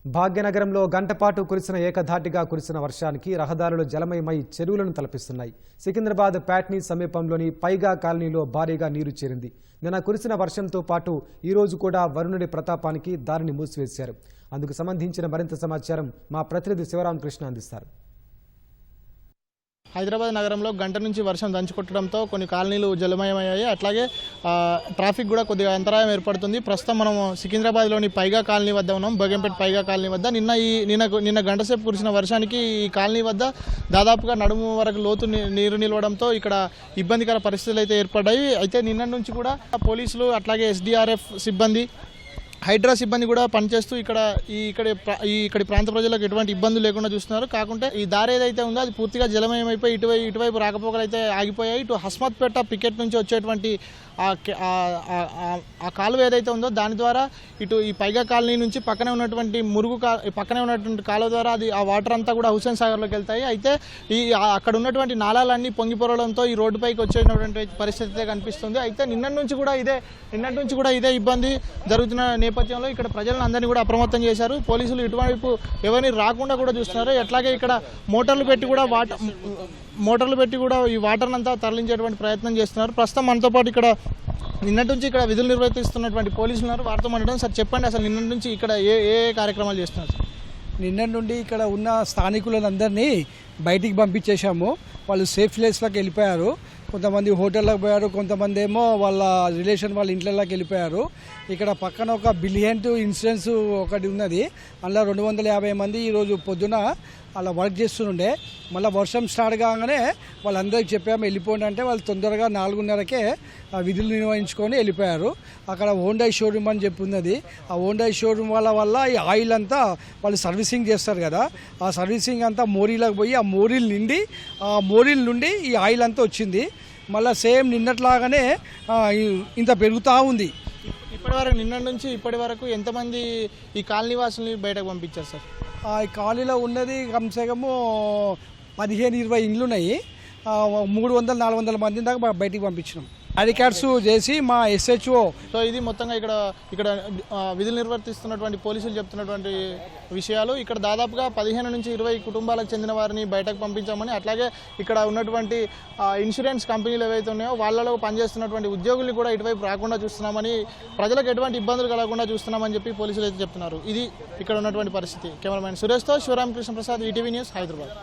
భాగ్యనగరంలో గంటపాటు కురిసిన ఏకధాటిగా కురిసిన వర్షానికి రహదారులు జలమయమై చెరువులను తలపిస్తున్నాయి. సికింద్రాబాద్ ప్యాట్నీ సమీపంలోని పైగా కాలనీలో భారీగా నీరు చేరింది. నిన్న కురిసిన వర్షంతో పాటు ఈ రోజు కూడా వరుణుడి ప్రతాపానికి దారిని మూసివేశారు. అందుకు సంబంధించిన మరింత సమాచారం మా ప్రతినిధి శివరామకృష్ణ అందిస్తారు. హైదరాబాద్ నగరంలో గంట నుంచి వర్షం దంచుకొట్టడంతో కొన్ని కాలనీలు జలమయమయ్యాయి. అట్లాగే ట్రాఫిక్ కూడా కొద్దిగా అంతరాయం ఏర్పడుతుంది. ప్రస్తుతం మనం సికింద్రాబాద్లోని పైగా కాలనీ వద్ద ఉన్నాం. బోగంపేట పైగా కాలనీ వద్ద నిన్న గంట సేపు కురిసిన వర్షానికి ఈ కాలనీ వద్ద దాదాపుగా నడుము వరకు లోతు నీరు నిలవడంతో ఇక్కడ ఇబ్బందికర పరిస్థితులు అయితే ఏర్పడ్డాయి. అయితే నిన్న నుంచి కూడా పోలీసులు అట్లాగే SDRF సిబ్బంది, హైడ్రా సిబ్బంది కూడా పనిచేస్తూ ఇక్కడి ప్రాంత ప్రజలకు ఎటువంటి ఇబ్బందులు లేకుండా చూస్తున్నారు. కాకుంటే ఈ దారి ఏదైతే ఉందో అది పూర్తిగా జలమయమైపోయి ఇటువైపు రాకపోకలు అయితే ఆగిపోయాయి. ఇటు హస్మత్పేట పికెట్ నుంచి వచ్చేటువంటి ఆ కాలువ ఏదైతే ఉందో దాని ద్వారా ఇటు ఈ పైగా కాలనీ నుంచి పక్కనే ఉన్నటువంటి కాలువ ద్వారా అది ఆ వాటర్ అంతా కూడా హుస్సేన్ సాగర్లోకి వెళ్తాయి. అయితే అక్కడ ఉన్నటువంటి నాళాలన్నీ పొంగిపొరడంతో ఈ రోడ్డుపైకి వచ్చేటువంటి పరిస్థితి కనిపిస్తుంది. అయితే నిన్నటి నుంచి కూడా ఇదే ఇబ్బంది జరుగుతున్న నేపథ్యంలో ఇక్కడ ప్రజలను అందరినీ కూడా అప్రమత్తం చేశారు. పోలీసులు ఇటువైపు ఎవరిని రాకుండా కూడా చూస్తున్నారు. అట్లాగే ఇక్కడ మోటార్లు పెట్టి కూడా ఈ వాటర్ అంతా తరలించేటువంటి ప్రయత్నం చేస్తున్నారు. ప్రస్తుతం మనతో పాటు ఇక్కడ నిన్నటి నుంచి ఇక్కడ విధులు నిర్వర్తిస్తున్నటువంటి పోలీసులు ఉన్నారు. వారితో మాట్లాడడం. సార్ చెప్పండి, అసలు నిన్నటి నుంచి ఇక్కడ ఏ కార్యక్రమాలు చేస్తున్నారు? నిన్నటి నుండి ఇక్కడ ఉన్న స్థానికులందరినీ బయటికి పంపించేశాము. వాళ్ళు సేఫ్ ప్లేస్లోకి వెళ్ళిపోయారు. కొంతమంది హోటల్లోకి పోయారు, కొంతమంది ఏమో వాళ్ళ రిలేషన్ వాళ్ళ ఇంట్లోకి వెళ్ళిపోయారు. ఇక్కడ పక్కన ఒక బిలియన్ ఇన్సూరెన్స్ ఒకటి ఉన్నది. అందులో 250 మంది ఈరోజు పొద్దున అలా వర్క్ చేస్తుండే. మళ్ళీ వర్షం స్టార్ట్ కాగానే వాళ్ళందరికీ చెప్పాము వెళ్ళిపోండి అంటే వాళ్ళు తొందరగా 4:30కే విధులు నిర్వహించుకొని వెళ్ళిపోయారు. అక్కడ హోండాయ్ షోరూమ్ అని చెప్పి ఉన్నది. ఆ హోండాయ్ షోరూమ్ వల్ల ఈ ఆయిల్ అంతా వాళ్ళు సర్వీసింగ్ చేస్తారు కదా, ఆ సర్వీసింగ్ అంతా మోరీలకు పోయి ఆ మోరీల నుండి ఈ ఆయిల్ అంతా వచ్చింది. మళ్ళీ సేమ్ నిన్నట్లాగానే ఇంత పెరుగుతూ ఉంది. నిన్నటి నుంచి ఇప్పటి వరకు ఎంతమంది ఈ కాలనీ వాసుల్ని బయటకు పంపించారు సార్? ఈ కాలనీలో ఉన్నది కమ్సేకము 15-20 ఇండ్లు ఉన్నాయి. 300-400 మంది దాకా బయటికి పంపించినాం. అధికార్స్ చేసి మా SHO. సో ఇది మొత్తంగా ఇక్కడ విధులు నిర్వర్తిస్తున్నటువంటి పోలీసులు చెప్తున్నటువంటి విషయాలు. ఇక్కడ దాదాపుగా 15 నుంచి 20 కుటుంబాలకు చెందిన వారిని బయటకు పంపించామని, అట్లాగే ఇక్కడ ఉన్నటువంటి ఇన్సూరెన్స్ కంపెనీలు ఏవైతే ఉన్నాయో వాళ్ళలో పనిచేస్తున్నటువంటి ఉద్యోగుల్ని కూడా ఇటువైపు రాకుండా చూస్తున్నామని, ప్రజలకు ఎటువంటి ఇబ్బందులు కలగకుండా చూస్తున్నామని చెప్పి పోలీసులు అయితే చెప్తున్నారు. ఇది ఇక్కడ ఉన్నటువంటి పరిస్థితి. కెమెరామెన్ సురేష్తో శివరామకృష్ణ ప్రసాద్, ETV న్యూస్, హైదరాబాద్.